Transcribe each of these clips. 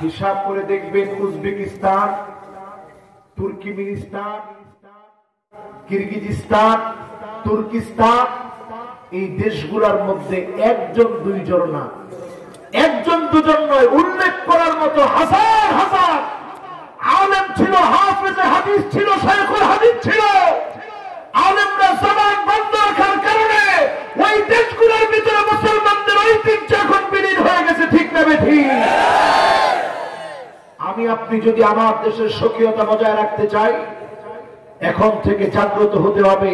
হিসাব করে দেখবেন উজবেকিস্তান, তুর্কমেনিস্তান, কিরগিজস্তান, তুর্কিস্তান, এই দেশগুলোর মধ্যে একজন দুইজন না, একজন দুজন নয়, উল্লেখ করার মতো হাজার হাজার আলেম ছিল, হাফেজে হাদিস ছিল, শাইখুল হাদিস ছিল। আলেমরা জবান বন্ধ রাখার কারণে ওই দেশগুলোর ভিতরে মুসলমানদের ঐতিহ্য এখন বিলীন হয়ে গেছে। ঠিক না বেঠিক? আমি আপনি যদি আমার দেশের স্বকীয়তা বজায় রাখতে চাই, এখন থেকে জাগ্রত হতে হবে,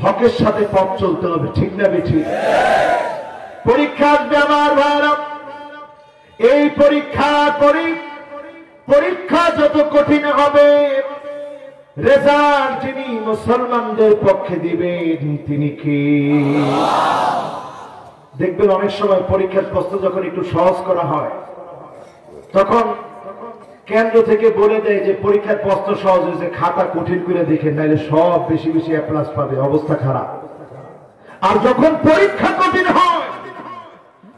হকের সাথে পথ চলতে হবে। ঠিক না বেঠিক? পরীক্ষা আসবে আমার ভাইরা, এই পরীক্ষা করি, পরীক্ষা যত কঠিন হবে, রেজাল্ট যিনি মুসলমানদের পক্ষে দিবেন তিনি কে? দেখবেন অনেক সময় পরীক্ষার প্রশ্ন যখন একটু সহজ করা হয়, তখন কেন্দ্র থেকে বলে দেয় যে পরীক্ষার প্রশ্ন সহজ হয়েছে, খাতা কঠিন করে দেখেন, নাইলে সব বেশি বেশি এ প্লাস পাবে, অবস্থা খারাপ। আর যখন পরীক্ষা কঠিন হয়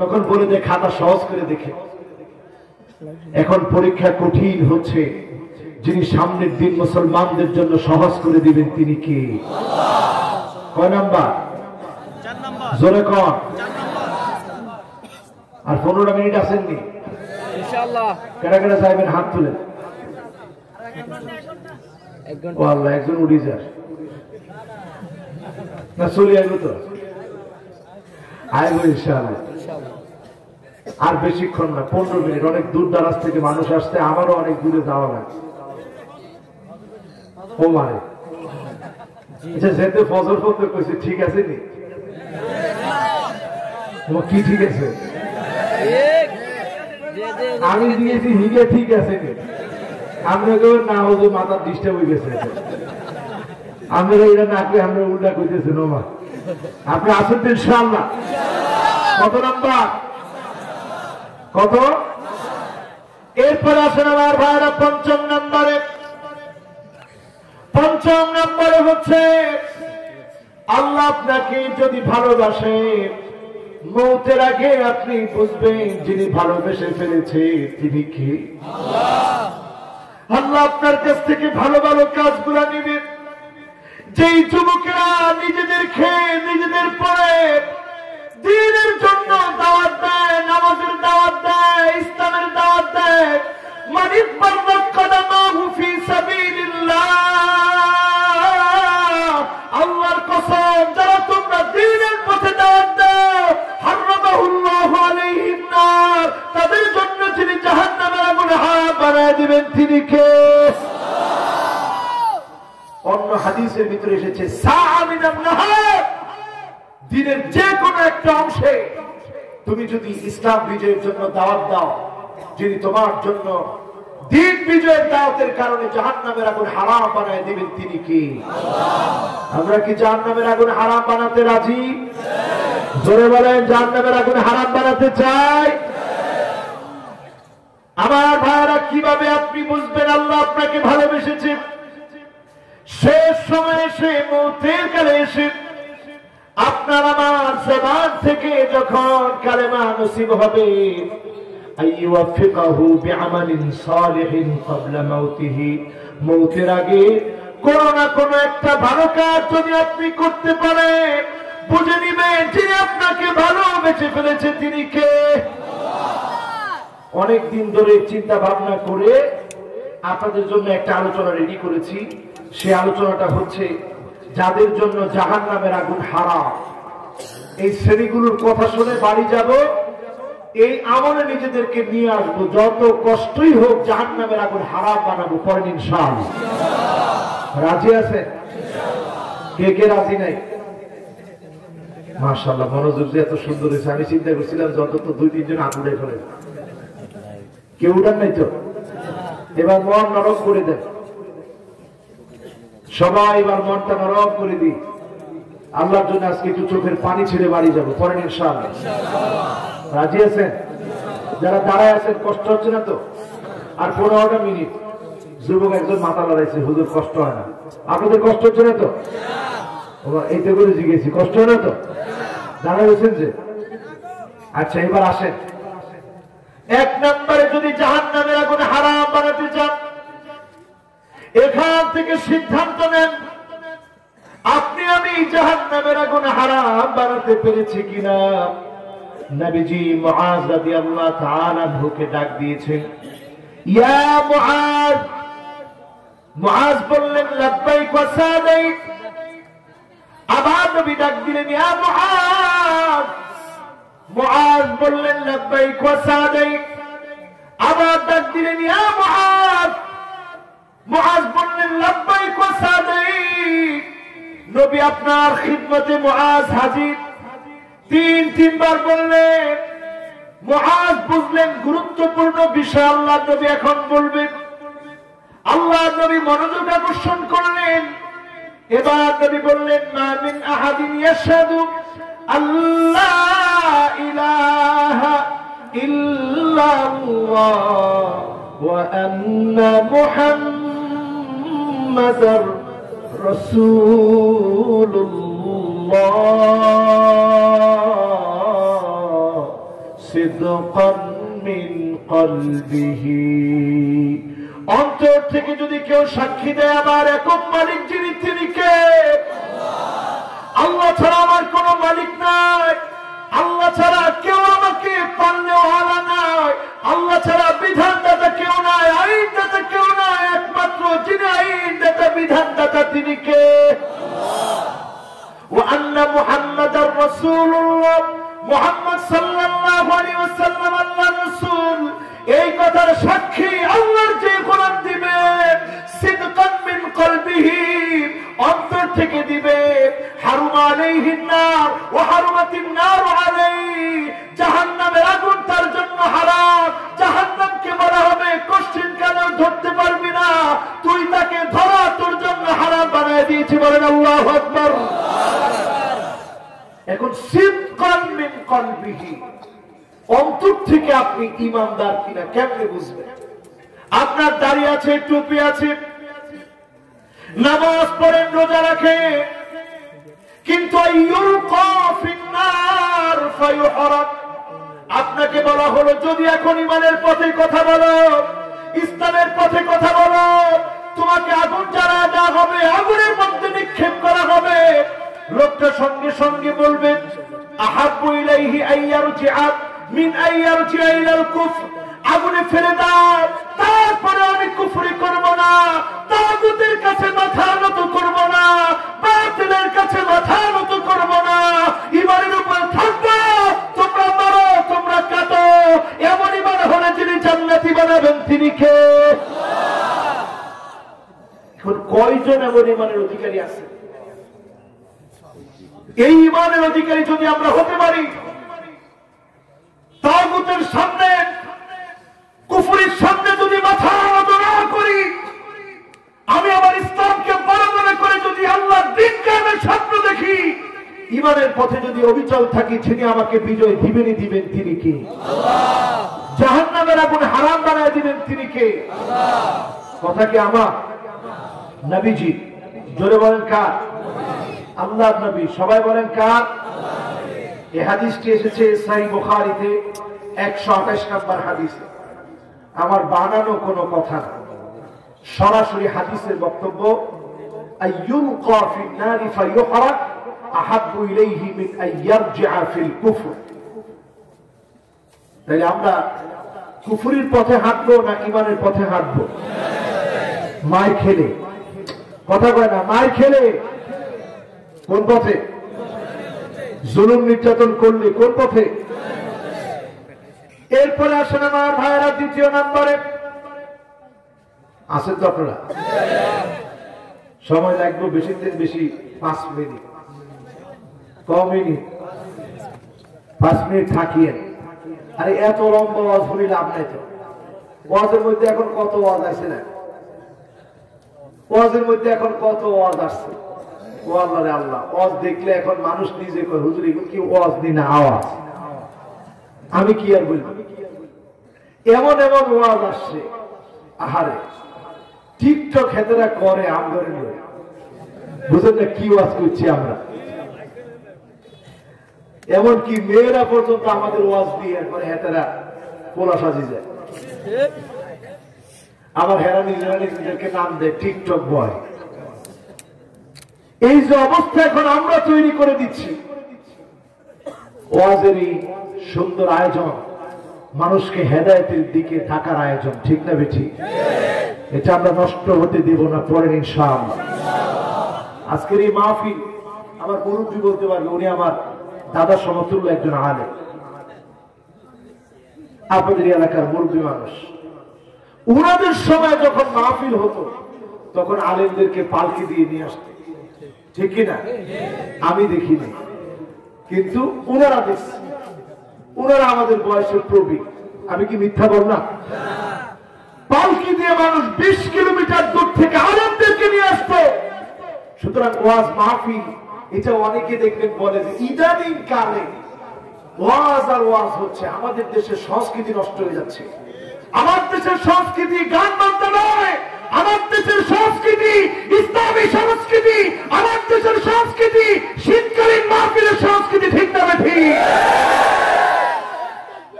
তখন বলে দেয় খাতা সহজ করে দেখে। এখন পরীক্ষা কঠিন হচ্ছে, যিনি সামনের দিন মুসলমানদের জন্য সহজ করে দিবেন তিনি কে? কয় নাম্বার? জোরে কন। আর 15 মিনিট আসেননি ইনশাআল্লাহ। কেডা কেডা চাইবেন হাত তুলেন। ও আল্লাহ, একজন উড়ি যায় না, চলে আসবো তো, আইবো ইনশাআল্লাহ। আর বেশিক্ষণ না, 15 মিনিট। অনেক দূর দারাজ থেকে মানুষ আসতে, আমারও অনেক দূরে যাওয়া লাগে। ও মারে যেতে ফজর পড়তে কইছে, ঠিক আছে নি? কি ঠিক আছে? আমি দিয়েছি হিগে, ঠিক আছে নি? আমরা না হলে মাথার ডিস্টার্ব হয়ে গেছে। আমরা এটা না করে আমরা উল্টা কইতেছি নোমা। আপনি আসেন তো ইনশাআল্লাহ। কত নাম্বার? কত? এরপরে আসেন আমার ভাইরা 5ম নম্বরে। 5ম নম্বরে হচ্ছে, আল্লাহ আপনাকে যদি ভালোবাসে, মৌতের আগে আপনি বুঝবেন যিনি ভালোবেসে ফেলেছে তিনি কি? আল্লাহ আপনার কাছ থেকে ভালো ভালো কাজগুলা নেবেন। যেই যুবকেরা নিজেদের খেয়ে নিজেদের পরে দ্বীনের জন্য দাওয়াত দেয়, নামাজের দাওয়াত দেয়, ইসলামের দাওয়াত দেয়, মান ইফাররাক কদামাহু ফি সাবিলিল্লাহ, আল্লাহর কসম, যারা তোমরা দ্বীনের পথে দাওয়াত দাও, হারামাহুল্লাহু আলাইহিন নার, তাদের জন্য যিনি জাহান্নামের আগুন হারাম বানায় দিবেন তিনি কে? অন্য হাদিসের ভিতরে এসেছে, সাআ মিনান নাহার, দিনের যে কোনো একটা অংশে তুমি যদি ইসলাম বিজয়ের জন্য দাওয়াত দাও, যিনি তোমার জন্য দিন বিজয়ের দাওয়াতের কারণে জাহান্নামের আগুন হারাম বানায় দিবেন তিনি কি? আমরা কি জাহান্নামের আগুন হারাম বানাতে রাজি? জোরে বলেন, জাহান্নামের আগুন হারাম বানাতে চাই? আমার ভাইরা, কিভাবে আপনি বুঝবেন আল্লাহ আপনাকে ভালোবেসেছে? শেষ সময়ে এসে, মৌতের কালে এসে আপনার আমার জবান থেকে যখন কালেমা নসিব হবে, আইয়ুফিকাহু বিআমালিন সালিহিন ক্বাবলা মাউতিহি, মৌতের আগে কোন না কোন একটা ভালো কাজ যদি আপনি করতে পারেন, বুঝে নিবেন যিনি আপনাকে ভালোবেসে ফেলেছে তিনি কে? অনেক দিন ধরে চিন্তা ভাবনা করে আপনাদের জন্য একটা আলোচনা রেডি করেছি। সেই আলোচনাটা হচ্ছে, যাদের জন্য জাহান্নামের আগুন হারাম, এই শ্রেণীগুলোর কথা শুনে বাড়ি যাব, এই আমলে নিজেদেরকে নিয়ে আসবো, যত কষ্টই হোক জাহান্নামের আগুন হারাম বানাবো। পরেন ইনশাআল্লাহ। রাজি আছেন? কে কে রাজি নাই? মাশাআল্লাহ, মনোযোগ যে এত সুন্দর হয়েছে। আমি চিন্তা করছিলাম যত তো 2-3 জন আগুনে ফেলে, কেউ উঠান নাই তো? এবার মন নরম করে দেন সবাই, এবার মনটা নরম করে দিই। আল্লাহর জন্য আজকে একটু চোখের পানি ছেড়ে বাড়ি যাবো। পরেন ইনশাআল্লাহ। রাজি আছেন? যারা দাঁড়ায় আছেন, কষ্ট হচ্ছে না তো? আর 15টা মিনিট। যুবক একজন মাথা লড়াইছে, হুজুর কষ্ট হয় না? আপনাদের কষ্ট হচ্ছে না তো? এইতে করে জিজ্ঞেসি, কষ্ট হয় না তো? দাঁড়ায় রয়েছেন যে? আচ্ছা, এবার আসেন। 1 নম্বরে যদি জাহান্নামের এখান থেকে সিদ্ধান্ত নেন আপনি আমি জাহান্নামের আগুন হারাম বানাতে পেরেছি কিনা। নবীজি মুআজ রাদিয়াল্লাহু তাআলা আনহুকে ডাক দিয়েছেন, ইয়া মুআজ। মুআজ বললেন লাব্বাইক ওয়া সাদাইক। আবার নবী ডাক দিলেন, ইয়া মুআজ। মুআজ বললেন লাব্বাইক ওয়া সাদাইক। আবার ডাক দিলেন, ইয়া মুআজ। মুআজ বললেন লাব্বাইক ওয়া সাদাইক। নবী আপনার খিদমতে মুআজ হাজির। তিনবার বললেন। মুআজ বুঝলেন গুরুত্বপূর্ণ বিষয় আল্লাহ নবী এখন বলবেন। আল্লাহ নবী মনোযোগ আকর্ষণ করলেন। এবার নবী বললেন, মা মিন আহাদিন ইয়াশহাদু আল্লাহ ইলাহা ইল্লাল্লাহ ওয়া আন্না মুহাম্মাদার রাসূলুল্লাহ সিদকান মিন কলবিহি। অন্তর থেকে যদি কেউ সাক্ষী দেয় আমার একক মালিক যিনি তিনি কে? আল্লাহ ছাড়া আমার কোন মালিক নাই। আল্লাহ ছাড়া কেউ আমাকে পালনেও আলা নাই। আল্লাহ ছাড়া বিধানদাতা কেউ নাই, আইনদাতা কেউ নাই। একমাত্র যিনি আইনদাতা বিধানদাতা তিনি কে? ওয়া আন্না মুহাম্মাদার রাসূলুল্লাহ, মুহাম্মদ সাল্লাল্লাহু আলাইহি ওয়াসাল্লাম আল্লাহর রাসূল। এই কথার সাক্ষী আল্লাহর যে কোরআন দিবে সিদকান মিন কলবিহি, অন্তর থেকে দিবে। হারুমা আলাইহিন নার ওয়া হারুমাতিন নার আলাইহি, জাহান্নামের আগুন তার জন্য হারাম। জাহান্নামকে বলা হবে কোশ্চেন কেন ধরতে পারবি না, তুই তাকে ধরা তোর জন্য হারাম বানায় দিয়েছি। বলেন আল্লাহু আকবার। এখন সিদকান মিন কলবিহি, অন্তর থেকে আপনি ঈমানদার কিনা কেমনে বুঝবেন? আপনার দাড়ি আছে, টুপি আছে, নামাজ পড়েন, রোজা রাখে, কিন্তু আপনাকে বলা হলো যদি এখন ঈমানের পথে কথা বলো, ইসলামের পথে কথা বলো, তোমাকে আগুন জ্বালা দেওয়া হবে, আগুনের মধ্যে নিক্ষেপ করা হবে। লোকটা সঙ্গে সঙ্গে বলবেন, আহাব্বু ইলাইহি আইয়ারজিআ মিন আইয়ারজিআ ইলাল কুফর, আগুনে ফেলে দাও, তারপরে আমি কুফরি করব না, তাগুতের কাছে মাথা নত করব না, বাতিলের কাছে মাথা নত করব না, ঈমানের উপর থাকবো। তোমরা মারো, তোমরা কাটো, এমন ঈমান হলে যিনি জান্নাতি বানাবেন তিনি কে? এখন কয়জন এমন ঈমানের অধিকারী আছে? এই ঈমানের অধিকারী যদি আমরা হতে পারি, তাগুতের সামনে, কুফরির সামনে যদি মাথা নত না করি, আমি আমার ইসলামকে বড় মনে করে যদি আল্লাহর দ্বীন কায়েমের স্বপ্ন দেখি, ঈমানের পথে যদি অবিচল থাকি, যিনি আমাকে বিজয় দিবেনই দিবেন তিনি কে? আল্লাহ। জাহান্নামের আগুন হারাম বানায় দিবেন তিনি কে? আল্লাহ। কথা কি আমার? নবীজি। জোরে বলেন কার? আল্লাহর নবী। সবাই বলেন কার? এই হাদিসটি এসেছে সহিহ বুখারীতে 128 নম্বর হাদিসে। আমার বানানো কোনো কথা না, সরাসরি হাদিসের বক্তব্য। আইয়ুলকা ফিন নারি ফায়ুহরাক আহাব্বু ইলাইহি মিন আইয়ারজিআ ফিল কুফর। তাই আমরা কুফরির পথে হাঁটবো না ঈমানের পথে হাঁটবো? মার খেলে, কথা কয় না, মার খেলে কোন পথে? জুলুম নির্যাতন করলে কোন পথে? এরপরে আসেন আমার ভাইয়েরা দ্বিতীয় নম্বরে। আসেন তো আপনারা? সময় লাগবে বেশি, বেশি 5 মিনিট, কম মিনিট, 5 মিনিট থাকিয়ে। আরে এত লম্বা ওয়াজ শুনি লাভ নাই তো। ওয়াজের মধ্যে এখন কত ওয়াজ আছে না? ওয়াজের মধ্যে এখন কত ওয়াজ আসছে। ও আল্লাহ রে আল্লাহ, ওয়াজ দেখলে এখন মানুষ নিজে কয় হুজুর এগুলো কি ওয়াজ নি না আওয়াজ। আমি কি আর বলবো, এমন এমন ওয়াজ আসছে। আহারে টিকটক হেতেরা করে আমগরে নয়, বুঝেন না কি ওয়াজ করছি আমরা। এমনকি মেয়েরা পর্যন্ত আমাদের ওয়াজ দিয়ে একবার হেতেরা পোলা সাজি যায়। আবার হেরা নিজেরা নিজেদেরকে নাম দেয় টিকটক বয়। এই যে অবস্থা এখন আমরা তৈরি করে দিচ্ছি, ওয়াজেরই সুন্দর আয়োজন, মানুষকে হেদায়েতের দিকে থাকার আয়োজন, ঠিক না বেঠি? এটা আমরা নষ্ট হতে দেব না, পরের ইনশাআল্লাহ। আজকের এই মাহফিল আমার মুরব্বী বলতে পারবে, উনি আমার দাদা সমতুল্য একজন আলেম, আপনাদের এলাকার মুরব্বী মানুষ। উনাদের সময় যখন মাহফিল হতো তখন আলেমদেরকে পালকি দিয়ে নিয়ে আসতো, ঠিক কিনা? আমি দেখিনি, কিন্তু উনারা দেখছি। উনারা আমাদের বয়সের প্রবীণ, আমি কি মিথ্যা বললাম? পালকি দিয়ে মানুষ 20 কিলোমিটার দূর থেকে আলেমদেরকে নিয়ে আসতো। সুতরাং ওয়াজ মাহফিল এটা অনেকে দেখবেন বলে যে ইদানিং কালে ওয়াজ আর ওয়াজ হচ্ছে, আমাদের দেশের সংস্কৃতি নষ্ট হয়ে যাচ্ছে। আমার দেশের সংস্কৃতি গান বাজনা নয়, আমার দেশের সংস্কৃতি ইসলামী সংস্কৃতি, আমার দেশের সংস্কৃতি শীতকালীন মাহফিলের সংস্কৃতি, ঠিক না ঠিক?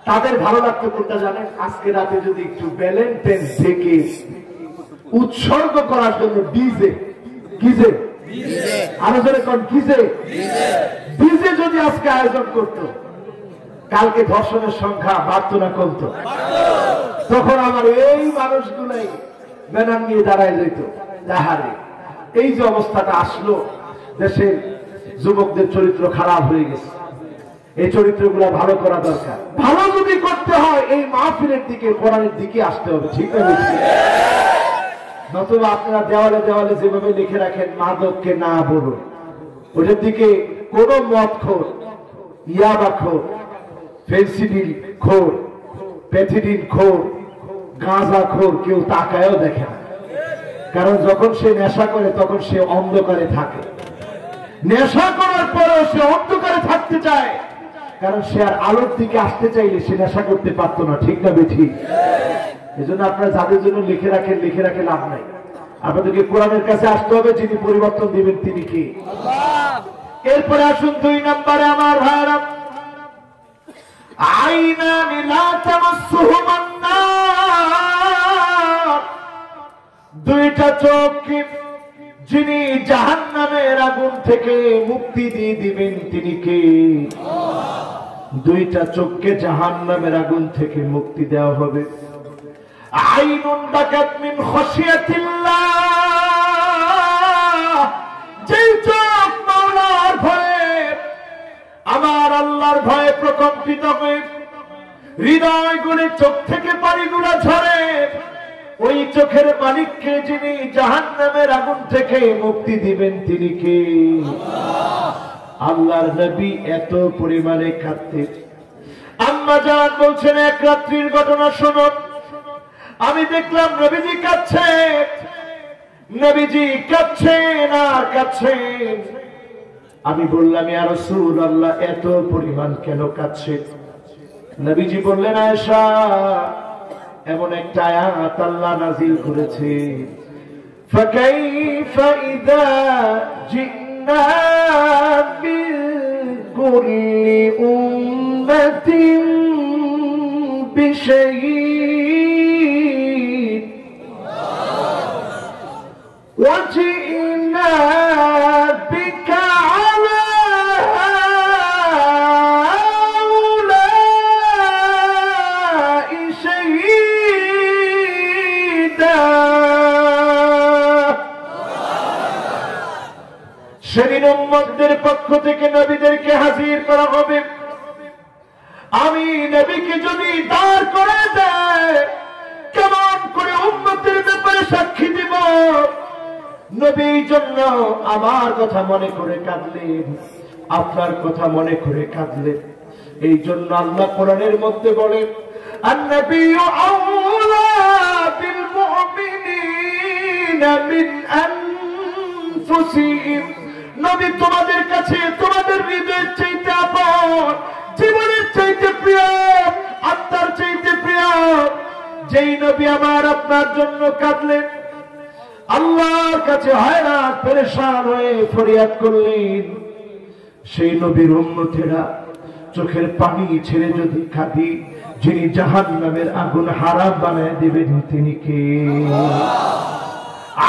তাদের ভালো লাগতো কোনটা জানেন? আজকে রাতে যদি একটু ভ্যালেন্টাইন্স ডেকে উৎসর্গ করার জন্য ডিজে, কিজে আরো জোরে কোন কিজে ডিজে যদি আজকে আয়োজন করতো, কালকে ধর্ষণের সংখ্যা বাড়তো না কমতো? তখন আমার এই মানুষগুলাই ব্যানার নিয়ে দাঁড়ায় যেত। তাহারে এই যে অবস্থাটা আসলো, দেশের যুবকদের চরিত্র খারাপ হয়ে গেছে। এই চরিত্রগুলো ভালো করা দরকার। ভালো যদি করতে হয় এই মাহফিলের দিকে, কোরআনের দিকে আসতে হবে, ঠিক না? নতুবা আপনারা দেওয়ালে দেওয়ালে যেভাবে লিখে রাখেন মাদককে না বলুন, ওটার দিকে কোন মদখোর, ইয়াবাখোর, ফেন্সিডিল খোর, প্যাথিডিন খোর, গাঁজা খোর কেউ তাকায়ও দেখে না। কারণ যখন সে নেশা করে তখন সে অন্ধকারে থাকে। নেশা করার পরেও সে অন্ধকারে থাকতে চায়, কারণ সে আর আলোর দিকে আসতে চাইলে সে নেশা করতে পারতো না, ঠিক না বেঠিক? এই জন্য আপনারা যাদের জন্য লিখে রাখেন, লিখে রাখে লাভ নাই। আপনাদেরকে কোরআনের কাছে আসতে হবে, যিনি পরিবর্তন দিবেন তিনি কে? এরপরে আসুন 2 নম্বরে আমার ভাইরা, আইনান লা তামাসসুহুমান নার, দুইটা চোখ যিনি জাহান্নামের আগুন থেকে মুক্তি দিয়ে দিবেন তিনি কে? দুইটা চোখকে জাহান্নামের আগুন থেকে মুক্তি দেওয়া হবে। আইনুন বাকাত মিন খাশিয়াতিল্লাহ, যেই চোখ মাওলার ভয়ে, আমার আল্লাহর ভয়ে প্রকম্পিত হয়ে হৃদয়গুলি চোখ থেকে পানিগুলো ঝরে, ওই চোখের মালিককে যিনি জাহান্নামের আগুন থেকে মুক্তি দিবেন তিনি কে? আল্লাহর নবী এত পরিমাণে কাঁদতেন। আম্মা জান বলছেন, এক রাত্রির ঘটনা শুনুন। আমি দেখলাম নবীজি কাঁদছেন, নবীজি কাঁদছেন আর কাঁদছেন। আমি বললাম, ইয়া রাসূলুল্লাহ, এত পরিমাণ কেন কাঁদছেন? নবীজি বললেন, আয়েশা, এমন একটা আয়াত আল্লাহ নাযিল করেছে, ফাকাইফা ইযা জিনা বিকুল্লি উম্মাতিন বিশাহীদ ওয়া জিনা বিকা আলা হাউলাই শাহীদা। সেদিন উম্মতদের পক্ষ থেকে নবীদেরকে হাজির করা হবে। আমি নবীকে যদি দাঁড় করে দেয়, কেমন করে উম্মতের ব্যাপারে সাক্ষী দিব? নবীর জন্য আমার কথা মনে করে কাঁদলেন, আপনার কথা মনে করে কাঁদলেন। এই জন্য আল্লাহ কোরআনের মধ্যে বলেন, আন-নাবিয়্যু আওলা বিল মুমিনিনা মিন আনফুসিহিম, নবী তোমাদের কাছে তোমাদের হৃদয়ের চাইতে আপন, জীবনের চাইতে প্রিয়, আত্মার চাইতে প্রিয়। যেই নবী আমার আপনার জন্য কাঁদলেন, আল্লাহর কাছে হয়রান পেরেশান হয়ে ফরিয়াদ করলেন, সেই নবীর উম্মতেরা চোখের পানি ছেড়ে যদি কাঁদি, যিনি জাহান্নামের আগুন হারাম বানায় দিবেন তিনি কে?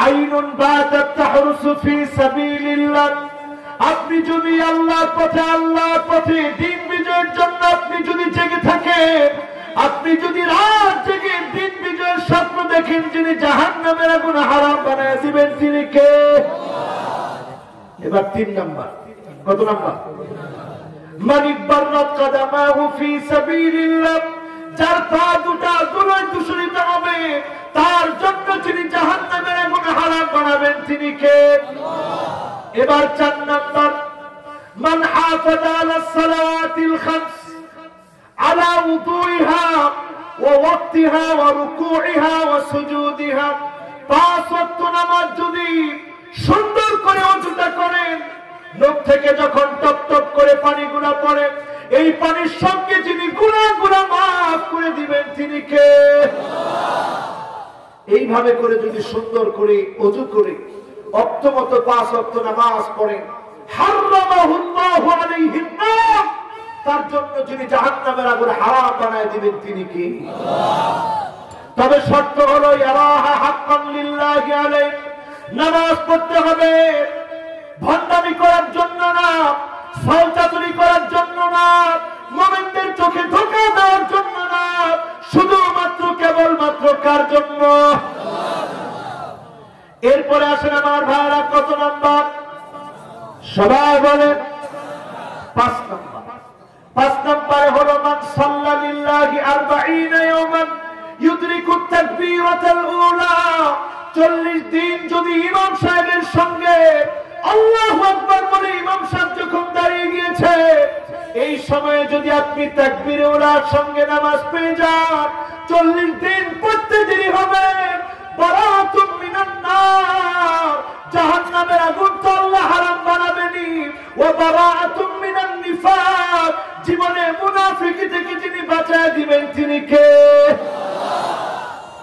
আইনুন বাতাত তাহরুসু ফি সাবিলিল্লাহ। আপনি যদি আল্লাহর পথে দিন বিজয়ের জন্য আপনি যদি জেগে থাকেন, আপনি যদি রাত জেগে দিন বিজয়ের স্বপ্ন দেখেন, যিনি জাহান্নামের আগুন হারাম বানায় দিবেন তিনি কে? এবার 3 নাম্বার। কত নাম্বার? মান ইবাররাত কাদামাহু ফি সাবিলিল্লাহ। যার পা দুটা দুনিয়ায় দূষিত হবে, তার জন্য যিনি জাহান্নামের আগুন হারাম বানাবেন তিনি কে? এবার 4 নাম্বার। মান হাফাযা আলাস সালাতিল খামস আলা উযুইহা ওয়া ওয়াক্তিহা ওয়া রুকুইহা ওয়া সুজুদিহা। 5 ওয়াক্ত নামাজ যদি সুন্দর করে ওযুটা করেন, নখ থেকে যখন টপ টপ করে পানিগুলো পড়ে, এই পানির সঙ্গে যিনি গুনাহগুলো মাফ করে দিবেন তিনি কে? এইভাবে করে যদি সুন্দর করে ওযু করে অক্তমত 5 ওয়াক্ত নামাজ পড়েন, হারামাহুল্লাহু আলাইহিন নার, তার জন্য যিনি জাহান্নামের আগুন হারাম বানায় দিবেন তিনি কে? তবে শর্ত হলো ইয়ারাহা হাক্কান লিল্লাহি আলাইহি। নামাজ পড়তে হবে ভণ্ডামি করার জন্য না, সালচাতুরি করার জন্য না, মুমিনদের চোখে ধোঁকা দেওয়ার জন্য না, শুধুমাত্র কেবলমাত্র কার জন্য? এরপরে আসেন আমার ভাইরা, কত নাম্বার? সবাই বলেন 5 নাম্বার। 5 নাম্বার হলো মান সাল্লা লিল্লাহি 40 ইয়াওমান ইউদরিকুত তাকবীরাতাল উলা। 40 দিন যদি ইমাম সাহেবের সঙ্গে আল্লাহু আকবার বলে ইমাম সাহেব যখন দাঁড়িয়ে গিয়েছে, এই সময়ে যদি আপনি তাকবীরে উলার সঙ্গে নামাজ পেয়ে যান, 40 দিন পড়তে দেরি হবে। বারাতুম মিনান নার, জাহান্নামের আগুন তো আল্লাহ হারাম বানাবেনি। ওয়া বারাতুম মিনান নিফাক, জীবনে মুনাফিকি থেকে যিনি বাঁচায় দিবেন তিনি কে?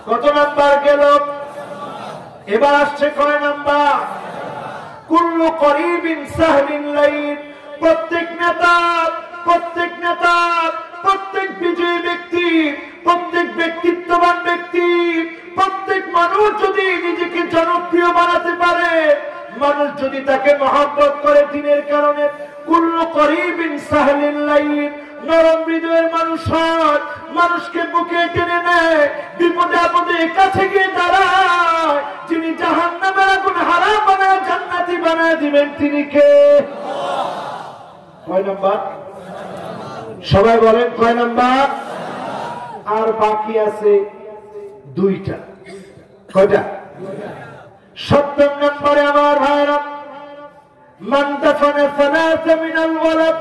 কত নাম্বার গেল? এবার আসছে কয় নাম্বার? কুল্লু করিবিন সাহলিন লাইন। প্রত্যেক নেতা, প্রত্যেক বিজয়ী ব্যক্তি, প্রত্যেক ব্যক্তিত্ববান ব্যক্তি, প্রত্যেক মানুষ যদি নিজেকে জনপ্রিয় বানাতে পারে, মানুষ যদি তাকে মহব্বত করে দিনের কারণে, কুল্লু করিবিন সাহলিন লাইন, নরম হৃদয়ের মানুষ হয়, মানুষকে বুকে টেনে নেয়, বিপদে আপদে কাছে গিয়ে দাঁড়ায়, যিনি জাহান্নামের আগুন হারাম বানায় জান্নাতি বানায় দিবেন তিনি কে? কয় নাম্বার? সবাই বলেন কয় নাম্বার? আর বাকি আছে 2টা। কয়টা? 7 নম্বরে আমার ভাইরা, মান দাফানা সালাসা মিনাল ওয়ালাদ।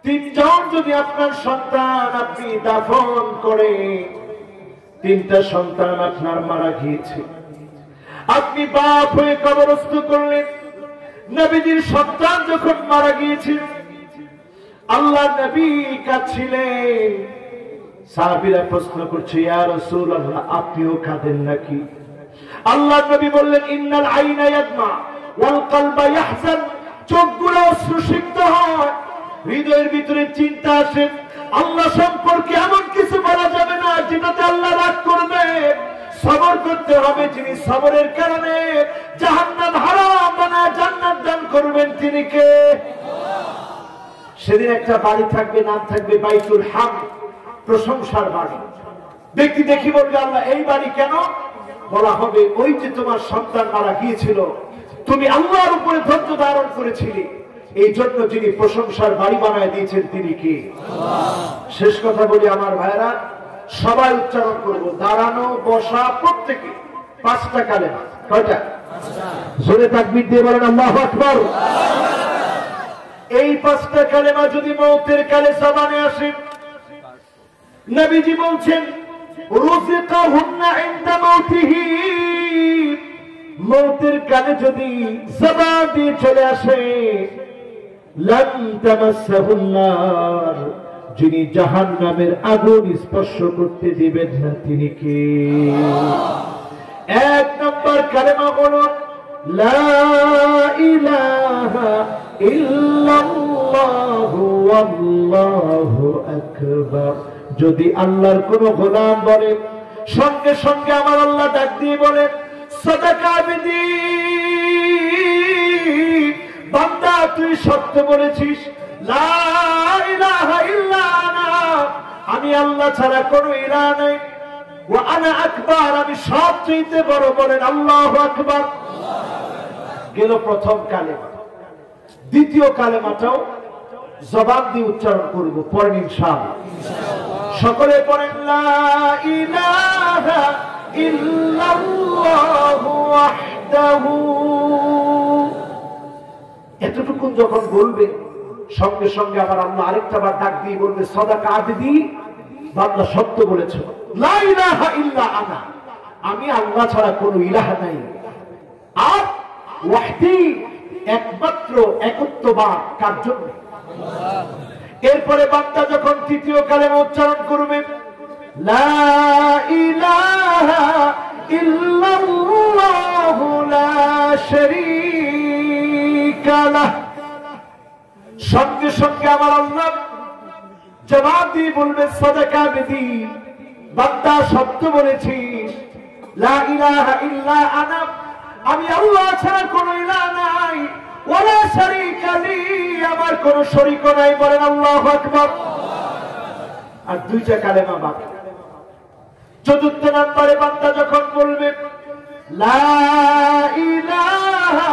3 জন যদি আপনার সন্তান আপনি দাফন করে, 3টা সন্তান আপনার মারা গিয়েছে, আপনি বাপ হয়ে কবরস্থ করলেন। নবীজির সন্তান যখন মারা গিয়েছে, আল্লাহ নবী কাঁদছিলেন। সাহাবীরা প্রশ্ন করছে, ইয়া রাসূলুল্লাহ আপনিও কাঁদেন নাকি? আল্লাহ নবী বললেন, ইন্নাল আইনা ইয়াদমা ওয়াল কলবা ইয়াহজান। চোখগুলো অশ্রুসিক্ত হয়, হৃদয়ের ভিতরে চিন্তা আসে, আল্লাহ সম্পর্কে এমন কিছু বলা যাবে না যেটাতে আল্লাহ রাগ করবে। সবর করতে হবে, যিনি সবরের কারণে জাহান্নাম হারাম বানায় জান্নাত দান করবেন তিনি কে? সেদিন একটা বাড়ি থাকবে, নাম থাকবে বাইতুল হামদ, প্রশংসার বাড়ি। ব্যক্তি দেখি বলবে, আল্লাহ এই বাড়ি কেন? বলা হবে, ওই যে তোমার সন্তান মারা গিয়েছিল, তুমি আল্লাহর উপরে ধৈর্য ধারণ করেছিলে, এই জন্য যিনি প্রশংসার বাড়ি বানায় দিয়েছেন তিনি কে? শেষ কথা বলি আমার ভাইরা, সবাই উচ্চারণ করবো, দাঁড়ানো বসা প্রত্যেকে 5টা কালেমা। কয়টা? জোরে তাকবীর দিয়ে বলেন আল্লাহু আকবার। এই 5টা কালেমা যদি মওতের কালে জবানে আসে, নবীজি বলছেন, রুজিকাহুন্না ইনদা মাউতিহি। মওতের কালে যদি জবান দিয়ে চলে আসে, লান তামাসসাহুন নার, যিনি জাহান্নামের আগুন স্পর্শ করতে দিবেন না তিনি কে? 1 নম্বর কালেমা হলো লা ইলাহা ইল্লাল্লাহু আল্লাহু আকবার। যদি আল্লাহর কোন গোলাম বলে, সঙ্গে সঙ্গে আমার আল্লাহ ডাক দিয়ে বলে সাদাকা বিদি, বান্দা তুই সত্য বলেছিস, লা ইলাহা ইল্লা আনা, আমি আল্লাহ ছাড়া কোনো ইলাহ নাই, ওয়া আনা আকবার, আমি সবচেয়ে বড়, বলেন আল্লাহু আকবার। গেল প্রথম কালেমা। দ্বিতীয় কালেমাটাও জবান দিয়ে উচ্চারণ করব, পড়েন ইনশাআল্লাহ। সকলে পড়েন লা ইলাহা ইল্লাল্লাহু ওয়াহদাহু। এতটুকু যখন বলবে, সঙ্গে সঙ্গে আবার আল্লাহ আরেকটা বার ডাক দিয়ে বলবে সাদাকা আবদি, বান্দা সত্য বলেছে, লা ইলাহা ইল্লা আনা, আমি আল্লাহ ছাড়া কোনো ইলাহ নাই, আর ওয়াহদি, একমাত্র একত্ববাদ কার জন্য? এরপরে বান্দা যখন তৃতীয় কালেমা উচ্চারণ করবে লা ইলাহা ইল্লাল্লাহু লা শারীকা লাহ, সঙ্গে সঙ্গে আমার আল্লাহ জবাব দিয়ে বলবে সাদাকা বিদি, বান্দা সত্য বলেছিস, লা ইলাহা ইল্লা আনা, আমি আল্লাহ ছাড়া কোনো ইলাহ নাই, ওয়ালা শারীকা লি, আমার কোনো শরীক নাই, বলেন আল্লাহু আকবার। আর দুইটা কালেমা বাকি। চতুর্থ নম্বরে বান্দা যখন বলবে লা ইলাহা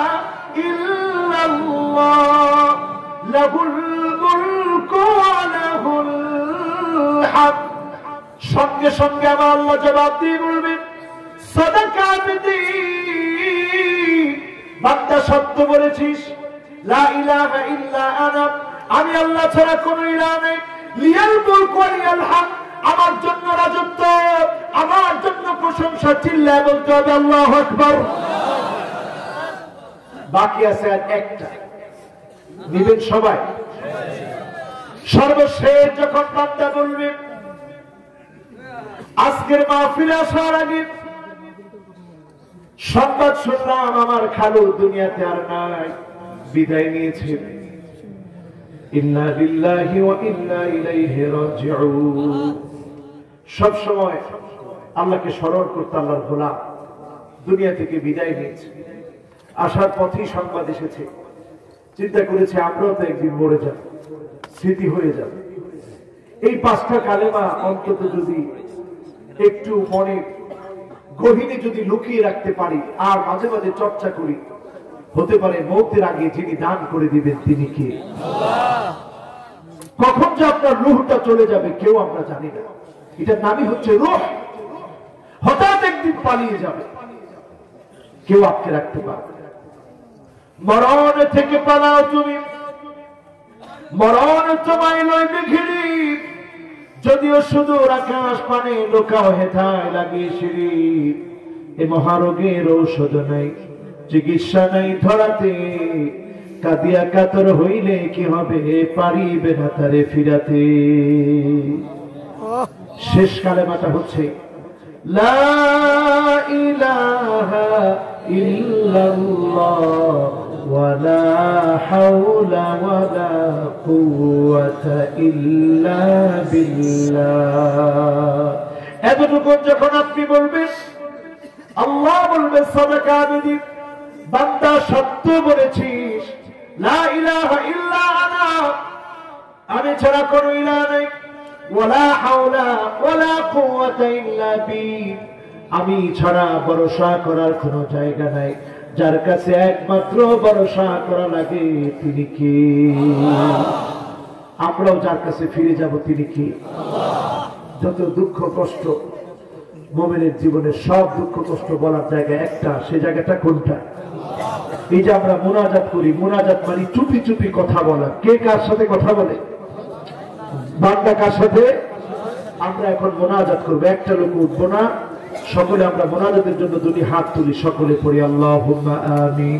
ইল্লাল্লাহ লাহুল মুলকু ওয়া লাহুল হামদ, সঙ্গে সঙ্গে আমার আল্লাহ জবাব দিয়ে বলবে সাদাকা বিদি, বান্দা সত্য বলেছিস, লা ইলাহা ইল্লা আনা, আমি আল্লাহ ছাড়া কোনো ইলাহ নেই, লিয়াল মুলকু ওয়া লিয়াল হামদ, আমার জন্য রাজত্ব, আমার জন্য প্রশংসা, চিল্লায় বলতে হবে আল্লাহু আকবার। বাকি আছে আর একটা, নিবেন সবাই? সর্বশেষ যখন বান্দা বলবে, আজকের মাহফিলে আসার আগে সংবাদ শুনলাম আমার খালু দুনিয়াতে আর নাই, বিদায় নিয়েছেন, ইন্না লিল্লাহি ওয়া ইন্না ইলাইহি রাজিউন। সব সময় আল্লাহকে স্মরণ করতে আল্লাহর গোলাম দুনিয়া থেকে বিদায় নিয়েছে, আসার পথেই সংবাদ এসেছে, চিন্তা করেছে আমরাও তো একদিন মরে যাব, স্মৃতি হয়ে যাবে। এই পাঁচটা কালেমা অন্তত যদি একটু মনে গভীরে যদি লুকিয়ে রাখতে পারি আর মাঝে মাঝে চর্চা করি, হতে পারে মৌতের আগে যিনি দান করে দিবেন তিনি কে? কখন যে আপনার রূহটা চলে যাবে কেউ আমরা জানি না, এটার নামই হচ্ছে রূহ। হঠাৎ একদিন পালিয়ে যাবে, কেউ আটকে রাখতে পারবে না। মরণ থেকে পালাও তুমি, মরণ তোমায় লইবে ঘিরি, যদিও সুদূর আকাশ পানে লোকাও হেথায় লাগিয়ে সিঁড়ি, এ মহারোগের ঔষধ নাই, চিকিৎসা নাই ধরাতে, কাঁদিয়া কাতর হইলে কি হবে, পারিবে না তারে ফিরাতে। শেষ কালেমাটা হচ্ছে লা ইলাহা ইল্লাল্লাহ ওয়ালা হাওলা ওয়ালা কুওয়াতা ইল্লা বিল্লাহ। এতটুকু যখন আপনি বলবেন, আল্লাহ বলবে সাদাকা বিদি, বান্দা সত্য বলেছিস, লা ইলাহা ইল্লা আনা, আমি ছাড়া কোনো ইলাহ নাই, ওয়ালা হাওলা ওয়ালা কুওয়াতা ইল্লা বি, আমি ছাড়া ভরসা করার কোনো জায়গা নাই, যার কাছে একমাত্র ভরসা করা লাগে তিনি কে? আমরাও যার কাছে ফিরে যাব তিনি কে? যত দুঃখ কষ্ট মুমিনের জীবনে, সব দুঃখ কষ্ট বলার জায়গা একটা, সে জায়গাটা কোনটা? এই যে আমরা মুনাজাত করি, মুনাজাত মানে চুপি চুপি কথা বলা। কে কার সাথে কথা বলে? বান্দা কার সাথে? আমরা এখন মুনাজাত করবো, একটা লোক উঠবো না, সকলে আমরা মুনাজাতের জন্য দুটি হাত তুলি, সকলে পড়ি আল্লাহুম্মা আমিন।